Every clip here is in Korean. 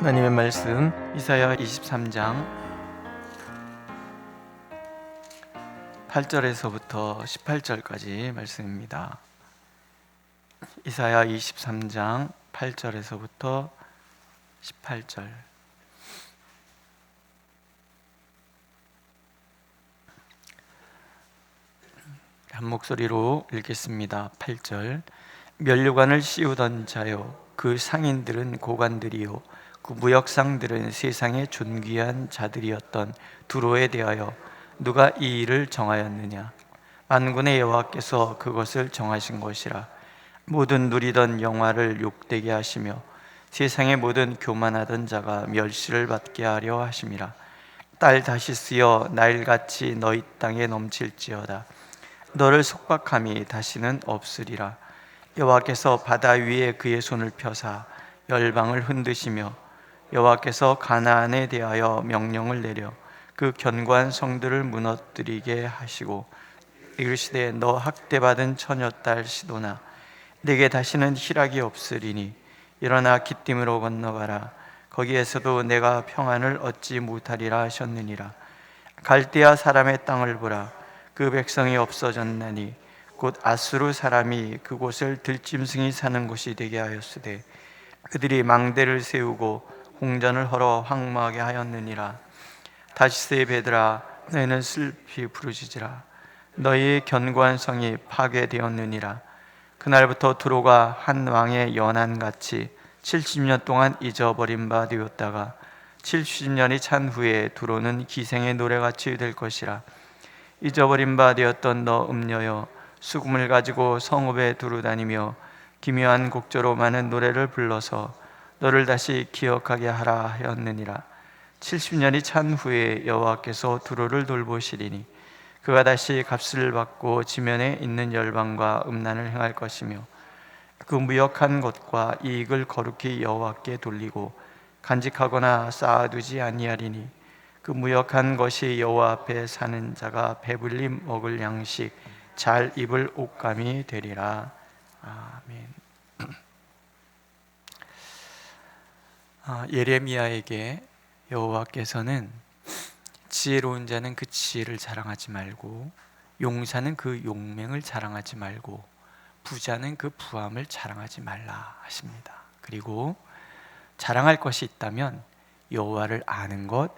하나님의 말씀 이사야 23장 8절에서부터 18절까지 말씀입니다. 이사야 23장 8절에서부터 18절. 한 목소리로 읽겠습니다. 8절. 면류관을 씌우던 자요, 그 상인들은 고관들이요, 그 무역상들은 세상의 존귀한 자들이었던 두로에 대하여 누가 이 일을 정하였느냐? 만군의 여호와께서 그것을 정하신 것이라. 모든 누리던 영화를 욕되게 하시며 세상의 모든 교만하던 자가 멸시를 받게 하려 하심이라. 딸 다시스여, 나일같이 너희 땅에 넘칠지어다. 너를 속박함이 다시는 없으리라. 여호와께서 바다 위에 그의 손을 펴사 열방을 흔드시며 여호와께서 가나안에 대하여 명령을 내려 그 견고한 성들을 무너뜨리게 하시고 이르시되 너 학대받은 처녀딸 시도나, 내게 다시는 희락이 없으리니 일어나 기띔으로 건너가라. 거기에서도 내가 평안을 얻지 못하리라 하셨느니라. 갈대아 사람의 땅을 보라. 그 백성이 없어졌나니 곧 아수르 사람이 그곳을 들짐승이 사는 곳이 되게 하였으되 그들이 망대를 세우고 홍전을 헐어 황무하게 하였느니라. 다시스의 배들아, 너희는 슬피 부르짖으라. 너희의 견고한 성이 파괴되었느니라. 그날부터 두로가 한 왕의 연한같이 70년 동안 잊어버린 바 되었다가 70년이 찬 후에 두로는 기생의 노래같이 될 것이라. 잊어버린 바 되었던 너 음녀여, 수금을 가지고 성읍에 두루 다니며 기묘한 곡조로 많은 노래를 불러서 너를 다시 기억하게 하라 하였느니라. 70년이 찬 후에 여호와께서 두로를 돌보시리니 그가 다시 값을 받고 지면에 있는 열방과 음란을 행할 것이며 그 무역한 것과 이익을 거룩히 여호와께 돌리고 간직하거나 쌓아두지 아니하리니 그 무역한 것이 여호와 앞에 사는 자가 배불리 먹을 양식, 잘 입을 옷감이 되리라. 아멘. 예레미야에게 여호와께서는 지혜로운 자는 그 지혜를 자랑하지 말고 용사는 그 용맹을 자랑하지 말고 부자는 그 부함을 자랑하지 말라 하십니다. 그리고 자랑할 것이 있다면 여호와를 아는 것,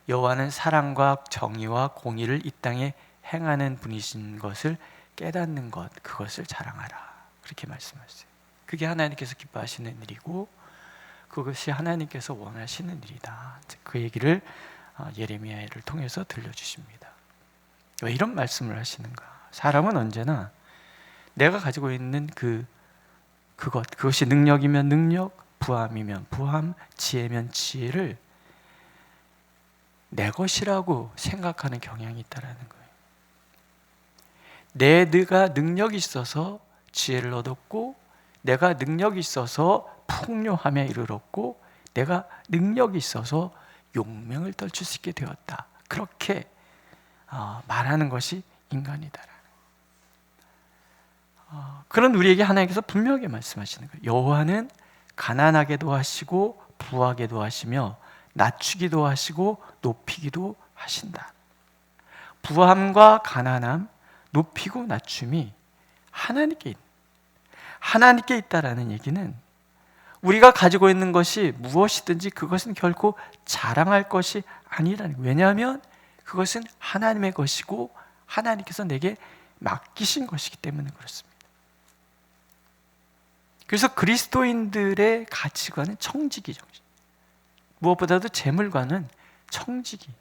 여호와는 사랑과 정의와 공의를 이 땅에 행하는 분이신 것을 깨닫는 것, 그것을 자랑하라, 그렇게 말씀하셨어요. 그게 하나님께서 기뻐하시는 일이고 그것이 하나님께서 원하시는 일이다. 그 얘기를 예레미야를 통해서 들려주십니다. 왜 이런 말씀을 하시는가? 사람은 언제나 내가 가지고 있는 그것이 능력이면 능력, 부함이면 부함, 지혜면 지혜를 내 것이라고 생각하는 경향이 있다는 거예요. 내가 능력이 있어서 지혜를 얻었고, 내가 능력이 있어서 풍요함에 이르렀고, 내가 능력이 있어서 용맹을 떨칠 수 있게 되었다. 그렇게 말하는 것이 인간이다. 그런 우리에게 하나님께서 분명하게 말씀하시는 거예요. 여호와는 가난하게도 하시고 부하게도 하시며 낮추기도 하시고 높이기도 하신다. 부함과 가난함, 높이고 낮춤이 하나님께 있다라는 얘기는 우리가 가지고 있는 것이 무엇이든지 그것은 결코 자랑할 것이 아니라는 거예요. 왜냐하면 그것은 하나님의 것이고 하나님께서 내게 맡기신 것이기 때문에 그렇습니다. 그래서 그리스도인들의 가치관은 청지기 정신, 무엇보다도 재물과는 청지기.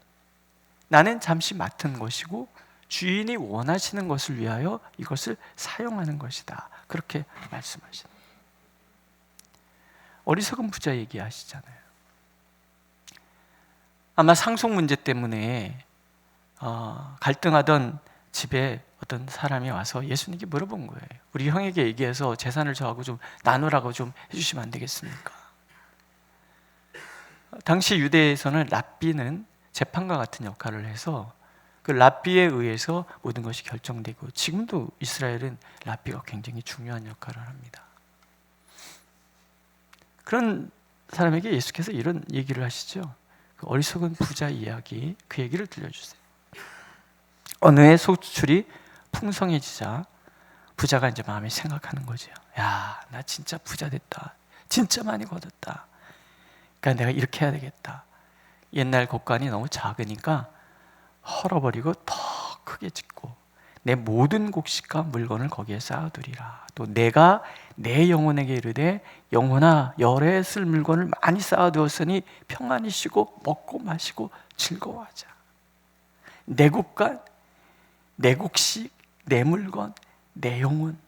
나는 잠시 맡은 것이고 주인이 원하시는 것을 위하여 이것을 사용하는 것이다, 그렇게 말씀하십니다. 어리석은 부자 얘기하시잖아요. 아마 상속 문제 때문에 갈등하던 집에 어떤 사람이 와서 예수님께 물어본 거예요. 우리 형에게 얘기해서 재산을 저하고 좀 나누라고 좀 해주시면 안 되겠습니까? 당시 유대에서는 랍비는 재판과 같은 역할을 해서 그 랍비에 의해서 모든 것이 결정되고, 지금도 이스라엘은 랍비가 굉장히 중요한 역할을 합니다. 그런 사람에게 예수께서 이런 얘기를 하시죠. 그 어리석은 부자 이야기, 그 얘기를 들려주세요. 어느 해 소출이 풍성해지자 부자가 이제 마음에 생각하는 거죠. 야, 나 진짜 부자 됐다. 진짜 많이 거뒀다. 그러니까 내가 이렇게 해야 되겠다. 옛날 곡간이 너무 작으니까 헐어버리고 더 크게 짓고 내 모든 곡식과 물건을 거기에 쌓아두리라. 또 내가 내 영혼에게 이르되 영혼아 열에 쓸 물건을 많이 쌓아두었으니 평안히 쉬고 먹고 마시고 즐거워하자. 내 곡간, 내 곡식, 내 물건, 내 영혼,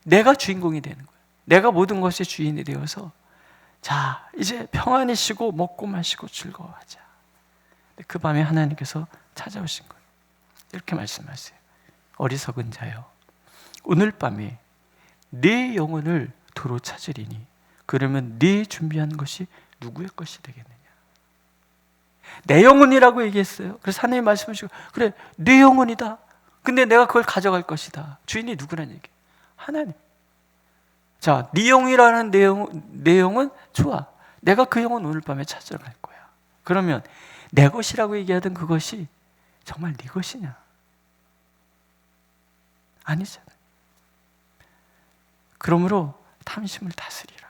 내가 주인공이 되는 거예요. 내가 모든 것의 주인이 되어서 자, 이제 평안히 쉬고 먹고 마시고 즐거워하자. 그 밤에 하나님께서 찾아오신 거예요. 이렇게 말씀하세요. 어리석은 자여, 오늘 밤에 네 영혼을 도로 찾으리니 그러면 네 준비한 것이 누구의 것이 되겠느냐. 내 영혼이라고 얘기했어요. 그래서 하나님 말씀하시고 그래, 네 영혼이다. 근데 내가 그걸 가져갈 것이다. 주인이 누구란 얘기예요? 하나님. 자, 네 영이라는 내 영은 좋아. 내가 그 영혼 오늘 밤에 찾으러 갈 거야. 그러면 내 것이라고 얘기하던 그것이 정말 네 것이냐? 아니잖아요. 그러므로 탐심을 다스리라.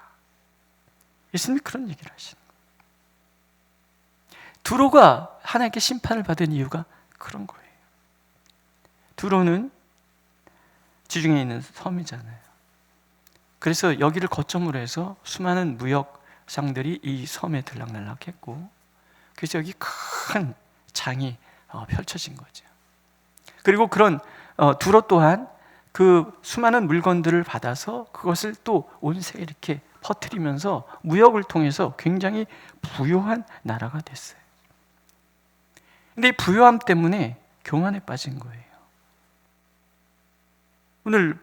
예수님이 그런 얘기를 하시는 거예요. 두로가 하나님께 심판을 받은 이유가 그런 거예요. 두로는 지중해에 있는 섬이잖아요. 그래서 여기를 거점으로 해서 수많은 무역상들이 이 섬에 들락날락했고, 그래서 여기 큰 장이 펼쳐진 거죠. 그리고 그런 두로 또한 그 수많은 물건들을 받아서 그것을 또 온 세계에 이렇게 퍼뜨리면서 무역을 통해서 굉장히 부유한 나라가 됐어요. 근데 이 부유함 때문에 교만에 빠진 거예요. 오늘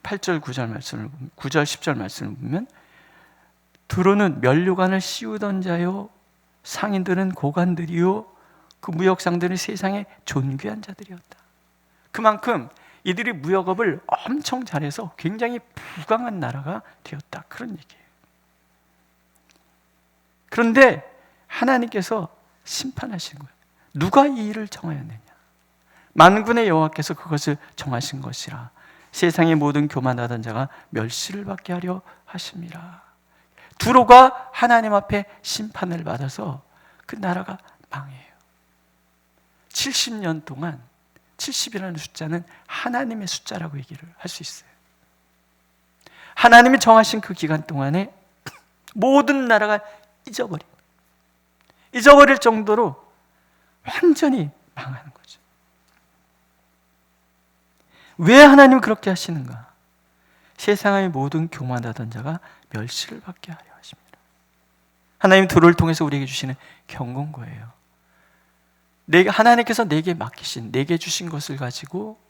8절 9절 말씀을 보면, 9절 10절 말씀을 보면 두로는 면류관을 씌우던 자요 상인들은 고관들이요 그 무역상들은 세상의 존귀한 자들이었다. 그만큼 이들이 무역업을 엄청 잘해서 굉장히 부강한 나라가 되었다. 그런 얘기예요. 그런데 하나님께서 심판하신 거예요. 누가 이 일을 정하였느냐? 만군의 여호와께서 그것을 정하신 것이라. 세상의 모든 교만하던 자가 멸시를 받게 하려 하심이라. 두로가 하나님 앞에 심판을 받아서 그 나라가 망해요. 70년 동안 70이라는 숫자는 하나님의 숫자라고 얘기를 할 수 있어요. 하나님이 정하신 그 기간 동안에 모든 나라가 잊어버릴 정도로 완전히 망하는 거죠. 왜 하나님은 그렇게 하시는가? 세상의 모든 교만하던 자가 멸시를 받게 하려 하십니다. 하나님 두로를 통해서 우리에게 주시는 경고인 거예요. 하나님께서 내게 맡기신, 내게 주신 것을 가지고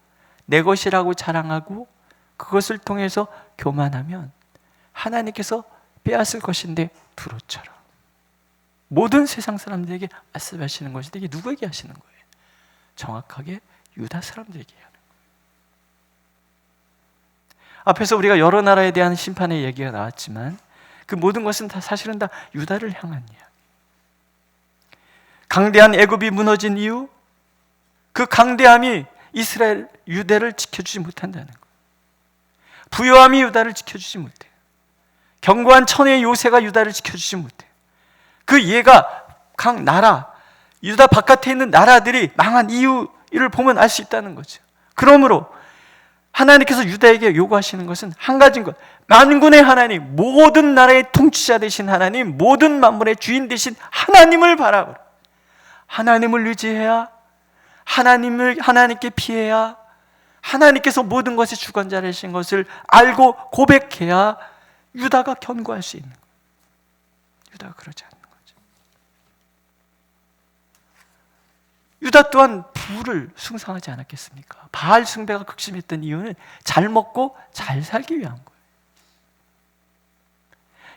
내 것이라고 자랑하고 그것을 통해서 교만하면 하나님께서 빼앗을 것인데 두로처럼 모든 세상 사람들에게 말씀하시는 것인데 이게 누구에게 하시는 거예요? 정확하게 유다 사람들에게 하는 거예요. 앞에서 우리가 여러 나라에 대한 심판의 얘기가 나왔지만 그 모든 것은 다 사실은 다 유다를 향한 이야기. 강대한 애굽이 무너진 이유, 그 강대함이 이스라엘, 유대를 지켜주지 못한다는 거예요. 부요함이 유다를 지켜주지 못해요. 견고한 천의 요새가 유다를 지켜주지 못해요. 그 예가 각 나라, 유다 바깥에 있는 나라들이 망한 이유를 보면 알 수 있다는 거죠. 그러므로 하나님께서 유다에게 요구하시는 것은 한 가지인 것. 만군의 하나님, 모든 나라의 통치자 되신 하나님, 모든 만물의 주인 되신 하나님을 바라보라. 하나님을 의지해야, 하나님께 피해야, 하나님께서 모든 것의 주권자이신 것을 알고 고백해야 유다가 견고할 수 있는 거예요. 유다가 그러지 않는 거죠. 유다 또한 부를 숭상하지 않았겠습니까? 바알 숭배가 극심했던 이유는 잘 먹고 잘 살기 위한 거예요.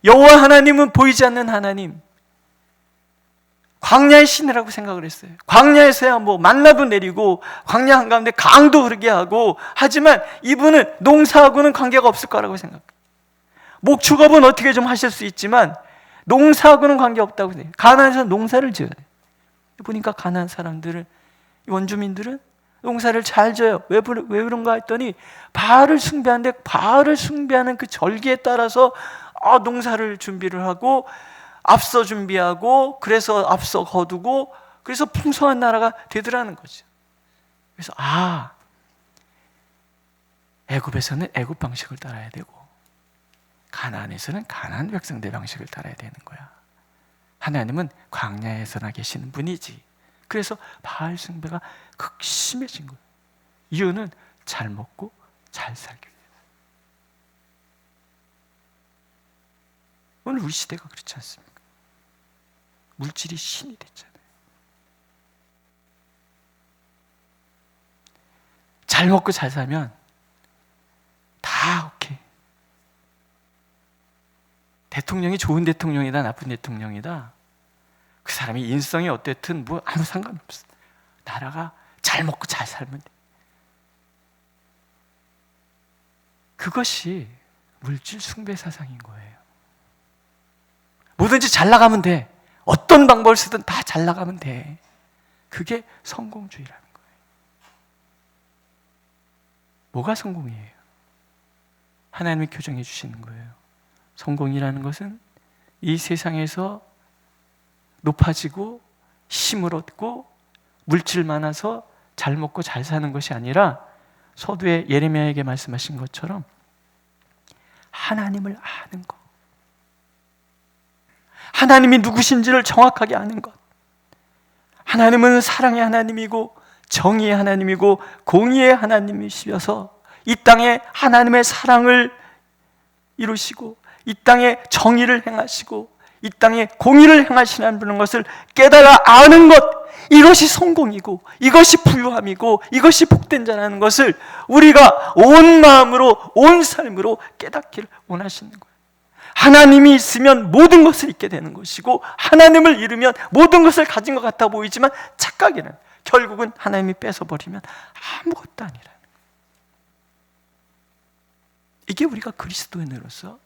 여호와 하나님은 보이지 않는 하나님, 광야의 신이라고 생각을 했어요. 광야에서야 뭐 만나도 내리고 광야 한가운데 강도 흐르게 하고, 하지만 이분은 농사하고는 관계가 없을 거라고 생각해요. 목축업은 어떻게 좀 하실 수 있지만 농사하고는 관계없다고 해요. 가나안에서 농사를 지어야 돼요. 보니까 가나안 사람들은, 원주민들은 농사를 잘 지어요. 왜 그런가 했더니 바알을 숭배하는데, 바알을 숭배하는 그 절기에 따라서 농사를 준비를 하고 앞서 준비하고, 그래서 앞서 거두고, 그래서 풍성한 나라가 되더라는 거죠. 그래서 애굽에서는 애굽 방식을 따라야 되고 가나안에서는 가나안 백성들 방식을 따라야 되는 거야. 하나님은 광야에서나 계시는 분이지. 그래서 바알 숭배가 극심해진 거예요. 이유는 잘 먹고 잘 살기 위해서. 오늘 우리 시대가 그렇지 않습니까? 물질이 신이 됐잖아요. 잘 먹고 잘 살면 다 오케이. 대통령이 좋은 대통령이다 나쁜 대통령이다, 그 사람이 인성이 어땠든 뭐 아무 상관없어. 나라가 잘 먹고 잘 살면 돼. 그것이 물질 숭배 사상인 거예요. 뭐든지 잘 나가면 돼. 어떤 방법을 쓰든 다 잘 나가면 돼. 그게 성공주의라는 거예요. 뭐가 성공이에요? 하나님이 교정해 주시는 거예요. 성공이라는 것은 이 세상에서 높아지고 힘을 얻고 물질 많아서 잘 먹고 잘 사는 것이 아니라, 서두에 예레미야에게 말씀하신 것처럼 하나님을 아는 것, 하나님이 누구신지를 정확하게 아는 것. 하나님은 사랑의 하나님이고 정의의 하나님이고 공의의 하나님이시어서 이 땅에 하나님의 사랑을 이루시고 이 땅에 정의를 행하시고 이 땅에 공의를 행하시는 것을 깨달아 아는 것, 이것이 성공이고 이것이 부유함이고 이것이 복된 자라는 것을 우리가 온 마음으로 온 삶으로 깨닫기를 원하시는 거예요. 하나님이 있으면 모든 것을 잊게 되는 것이고, 하나님을 잃으면 모든 것을 가진 것 같아 보이지만 착각이는 결국은 하나님이 뺏어버리면 아무것도 아니라는 거예요. 이게 우리가 그리스도인으로서,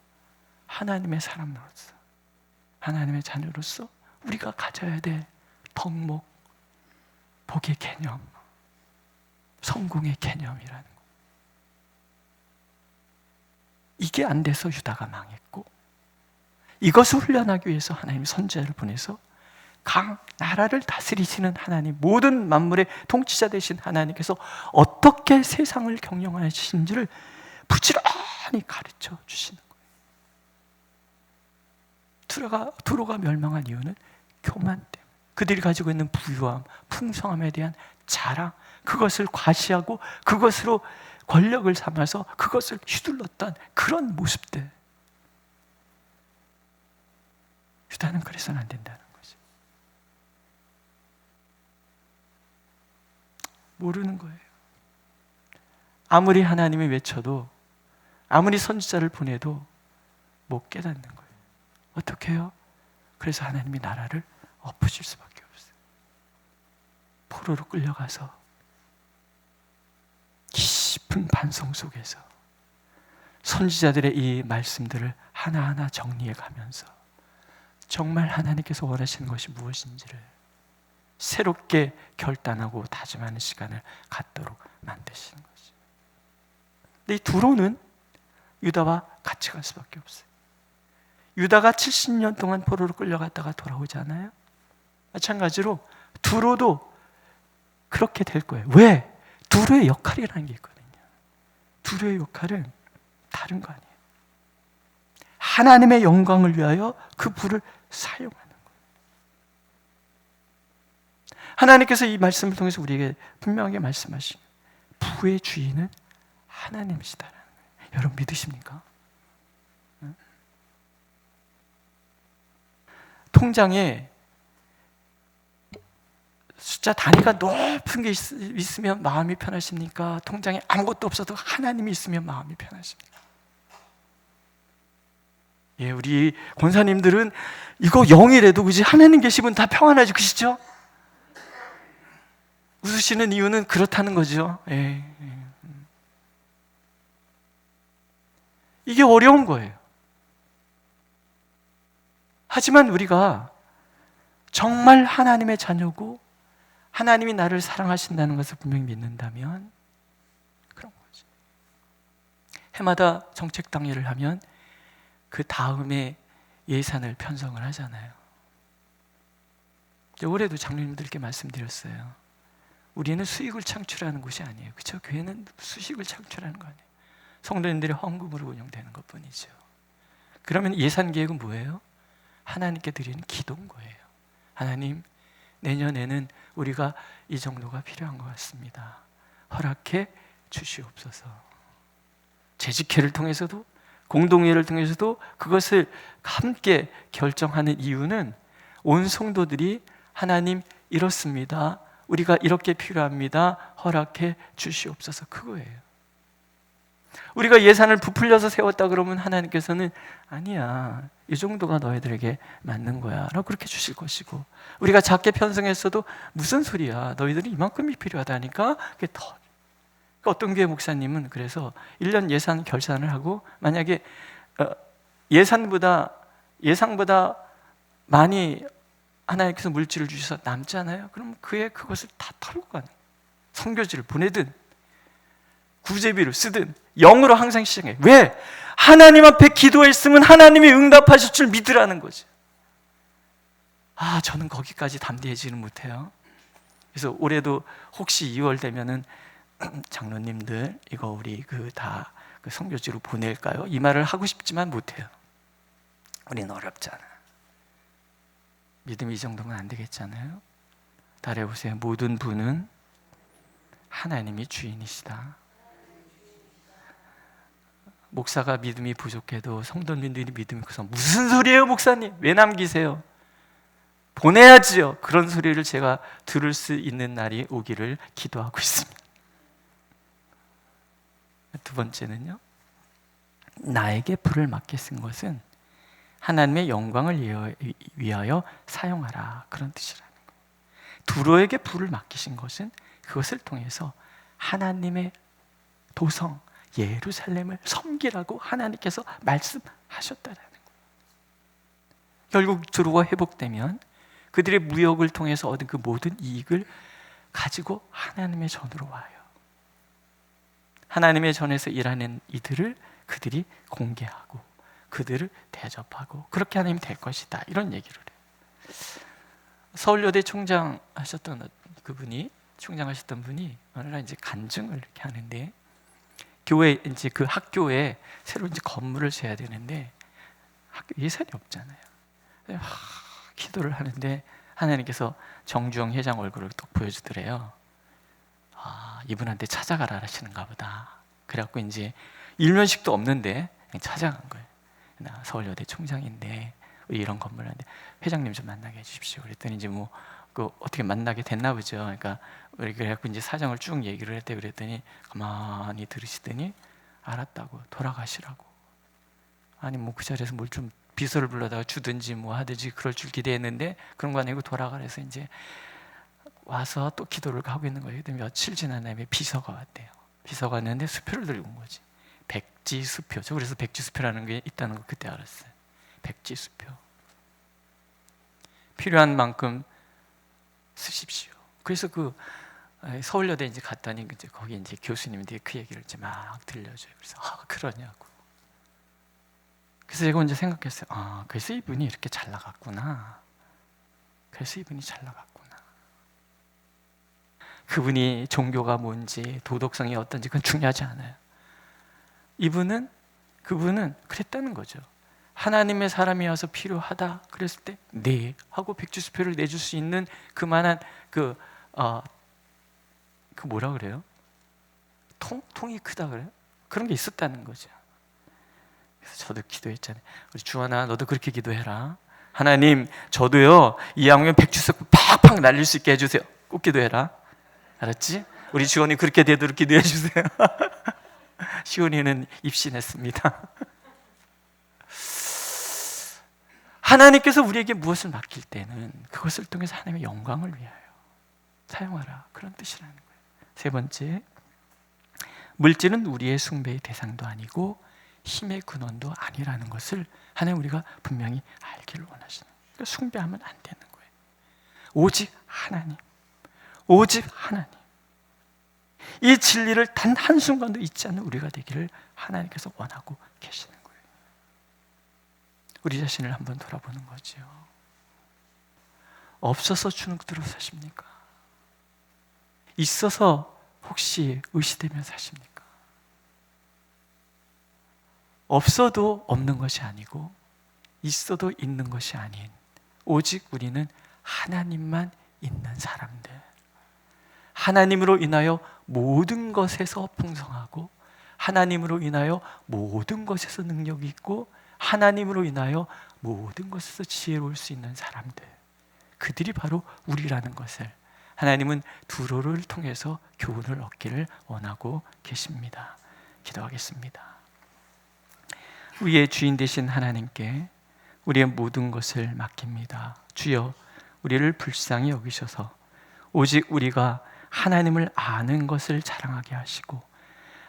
하나님의 사람으로서, 하나님의 자녀로서 우리가 가져야 될 덕목, 복의 개념, 성공의 개념이라는 거예요. 이게 안 돼서 유다가 망했고, 이것을 훈련하기 위해서 하나님이 선지자를 보내서 나라를 다스리시는 하나님, 모든 만물의 통치자 되신 하나님께서 어떻게 세상을 경영하시는지를 부지런히 가르쳐 주시는 거예요. 두로가 멸망한 이유는 교만 때문에, 그들이 가지고 있는 부유함, 풍성함에 대한 자랑, 그것을 과시하고 그것으로 권력을 삼아서 그것을 휘둘렀던 그런 모습들. 유다는 그래서는 안 된다는 거죠. 모르는 거예요. 아무리 하나님이 외쳐도, 아무리 선지자를 보내도 못 깨닫는 거예요. 어떻게 해요? 그래서 하나님이 나라를 엎으실 수밖에 없어요. 포로로 끌려가서 깊은 반성 속에서 선지자들의 이 말씀들을 하나하나 정리해 가면서 정말 하나님께서 원하시는 것이 무엇인지를 새롭게 결단하고 다짐하는 시간을 갖도록 만드시는 거죠. 근데 이 두로는 유다와 같이 갈 수밖에 없어요. 유다가 70년 동안 포로로 끌려갔다가 돌아오잖아요. 마찬가지로 두로도 그렇게 될 거예요. 왜? 두로의 역할이라는 게 있거든요. 두로의 역할은 다른 거 아니에요. 하나님의 영광을 위하여 그 불을 사용하는 거예요. 하나님께서 이 말씀을 통해서 우리에게 분명하게 말씀하신, 부의 주인은 하나님이시다라는 거예요. 여러분 믿으십니까? 통장에 숫자 단위가 높은 게 있으면 마음이 편하십니까? 통장에 아무것도 없어도 하나님이 있으면 마음이 편하십니까? 예, 우리 권사님들은 이거 0이라도 그지 하나님 계시면 다 평안하지, 그시죠? 웃으시는 이유는 그렇다는 거죠. 이게 어려운 거예요. 하지만 우리가 정말 하나님의 자녀고 하나님이 나를 사랑하신다는 것을 분명히 믿는다면 그런 거지. 해마다 정책 당일을 하면 그 다음에 예산을 편성을 하잖아요. 올해도 장로님들께 말씀드렸어요. 우리는 수익을 창출하는 곳이 아니에요. 그렇죠? 교회는 수익을 창출하는 거 아니에요. 성도님들의 헌금으로 운영되는 것뿐이죠. 그러면 예산 계획은 뭐예요? 하나님께 드리는 기도인 거예요. 하나님, 내년에는 우리가 이 정도가 필요한 것 같습니다. 허락해 주시옵소서. 재직회를 통해서도 공동회를 통해서도 그것을 함께 결정하는 이유는 온 성도들이 하나님 이렇습니다. 우리가 이렇게 필요합니다. 허락해 주시옵소서. 그거예요. 우리가 예산을 부풀려서 세웠다 그러면 하나님께서는 아니야, 이 정도가 너희들에게 맞는 거야 라고 그렇게 주실 것이고, 우리가 작게 편성했어도 무슨 소리야, 너희들이 이만큼이 필요하다니까. 그게 더 어떤 교회 목사님은 그래서 1년 예산 결산을 하고 만약에 예상보다 많이 하나님께서 물질을 주셔서 남잖아요. 그럼 그것을 다 털고 가는 거예요. 선교지를 보내든 구제비를 쓰든 영으로 항상 시작해. 왜? 하나님 앞에 기도했으면 하나님이 응답하실 줄 믿으라는 거죠. 저는 거기까지 담대해지는 못해요. 그래서 올해도 혹시 2월 되면은 장로님들 이거 우리 다 선교지로 보낼까요? 이 말을 하고 싶지만 못해요. 우리는 어렵잖아. 믿음이 이 정도면 안 되겠잖아요. 따라해보세요. 모든 분은 하나님이 주인이시다. 목사가 믿음이 부족해도 성도님들이 믿음이 커서 무슨 소리예요 목사님? 왜 남기세요? 보내야지요. 그런 소리를 제가 들을 수 있는 날이 오기를 기도하고 있습니다. 두 번째는요, 나에게 불을 맡겨 쓴 것은 하나님의 영광을 위하여 사용하라, 그런 뜻이라는 거예요. 두로에게 불을 맡기신 것은 그것을 통해서 하나님의 도성 예루살렘을 섬기라고 하나님께서 말씀하셨다라는 거예요. 결국 두로가 회복되면 그들의 무역을 통해서 얻은 그 모든 이익을 가지고 하나님의 전으로 와요. 하나님의 전에서 일하는 이들을 그들이 공개하고 그들을 대접하고 그렇게 하나님이 될 것이다, 이런 얘기를 해요. 서울여대 총장하셨던 분이 어느 날 이제 간증을 이렇게 하는데, 교회 이제 그 학교에 새로 이제 건물을 지어야 되는데 학교 예산이 없잖아요. 기도를 하는데 하나님께서 정주영 회장 얼굴을 또 보여주더래요. 이분한테 찾아가라 하시는가 보다. 그래갖고 이제 일면식도 없는데 찾아간 거예요. 나 서울여대 총장인데 우리 이런 건물 하는데 회장님 좀 만나게 해주십시오. 그랬더니 이제 어떻게 만나게 됐나 보죠. 그러니까 우리 그래갖고 이제 사정을 쭉 얘기를 했대. 그랬더니 가만히 들으시더니 알았다고, 돌아가시라고. 아니 그 자리에서 뭘 좀 비서를 불러다가 주든지 하든지 그럴 줄 기대했는데 그런 거 아니고 돌아가래서 이제 와서 또 기도를 하고 있는 거예요. 며칠 지난 다음에 비서가 왔대요. 비서가 왔는데 수표를 들고 온 거지. 백지수표죠. 그래서 백지수표라는 게 있다는 거 그때 알았어요. 백지수표. 필요한 만큼 쓰십시오. 그래서 서울여대 이제 갔더니 이제 거기 이제 교수님들이 그 얘기를 이제 막 들려줘요. 그래서 그러냐고. 그래서 제가 이제 생각했어요. 그래서 이분이 이렇게 잘 나갔구나. 그분이 종교가 뭔지 도덕성이 어떤지 그건 중요하지 않아요. 그분은 그랬다는 거죠. 하나님의 사람이 와서 필요하다 그랬을 때 네 하고 백지수표를 내줄 수 있는 그만한 뭐라 그래요? 통이 크다 그래요? 그런 게 있었다는 거죠. 그래서 저도 기도했잖아요. 우리 주원아, 너도 그렇게 기도해라. 하나님, 저도요 이 양면 백지수표 팍팍 날릴 수 있게 해주세요. 꼭 기도해라. 알았지? 우리 주원이 그렇게 되도록 기도해 주세요. 시온이는 입신했습니다. 하나님께서 우리에게 무엇을 맡길 때는 그것을 통해서 하나님의 영광을 위하여 사용하라, 그런 뜻이라는 거예요. 세 번째, 물질은 우리의 숭배의 대상도 아니고 힘의 근원도 아니라는 것을 하나님 우리가 분명히 알기를 원하시는 거예요. 그러니까 숭배하면 안 되는 거예요. 오직 하나님, 오직 하나님. 이 진리를 단 한순간도 잊지 않는 우리가 되기를 하나님께서 원하고 계시는 거예요. 우리 자신을 한번 돌아보는 거죠. 없어서 주눅 들어 사십니까? 있어서 혹시 의시되며 사십니까? 없어도 없는 것이 아니고 있어도 있는 것이 아닌 오직 우리는 하나님만 있는 사람들, 하나님으로 인하여 모든 것에서 풍성하고 하나님으로 인하여 모든 것에서 능력이 있고 하나님으로 인하여 모든 것에서 지혜로울 수 있는 사람들, 그들이 바로 우리라는 것을 하나님은 두로를 통해서 교훈을 얻기를 원하고 계십니다. 기도하겠습니다. 우리의 주인 되신 하나님께 우리의 모든 것을 맡깁니다. 주여, 우리를 불쌍히 여기셔서 오직 우리가 하나님을 아는 것을 자랑하게 하시고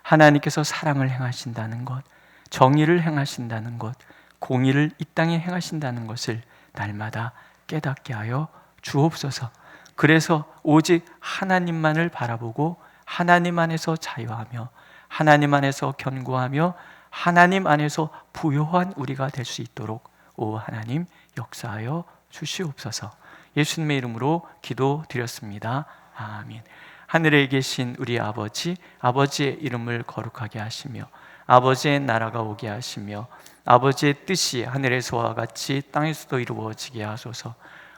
하나님께서 사랑을 행하신다는 것, 정의를 행하신다는 것, 공의를 이 땅에 행하신다는 것을 날마다 깨닫게 하여 주옵소서. 그래서 오직 하나님만을 바라보고 하나님 안에서 자유하며 하나님 안에서 견고하며 하나님 안에서 부요한 우리가 될 수 있도록 오 하나님 역사하여 주시옵소서. 예수님의 이름으로 기도드렸습니다. 아멘. 하늘에 계신 우리 아버지, 아버지의 이름을 거룩하게 하시며 아버지의 나라가 오게 하시며 아버지의 뜻이 하늘에서와 같이 땅에서도 이루어지게 하소서.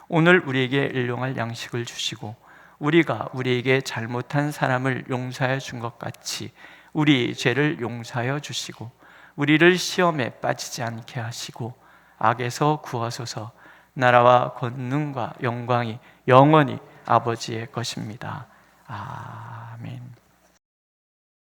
오늘 우리에게 일용할 양식을 주시고 우리가 우리에게 잘못한 사람을 용서하여 준 것 같이 우리 죄를 용서하여 주시고 우리를 시험에 빠지지 않게 하시고 악에서 구하소서. 나라와 권능과 영광이 영원히 아버지의 것입니다. 아멘.